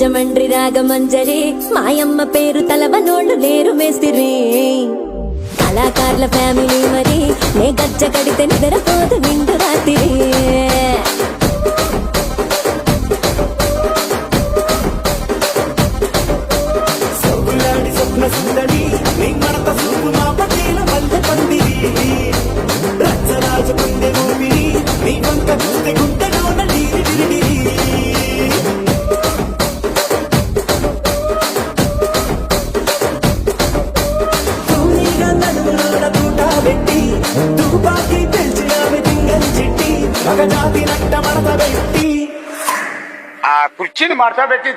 రాజమండ్రి రాగమంజరి మాయమ్మ పేరు తలవనోళ్ళు లేరు మేస్తిరి కళాకారుల ఫ్యామిలీ మరి నే గజ్జ కడితే నిద్రపోదు నిండు రాత్రి ఆ కుర్చీని మార్చబెట్టి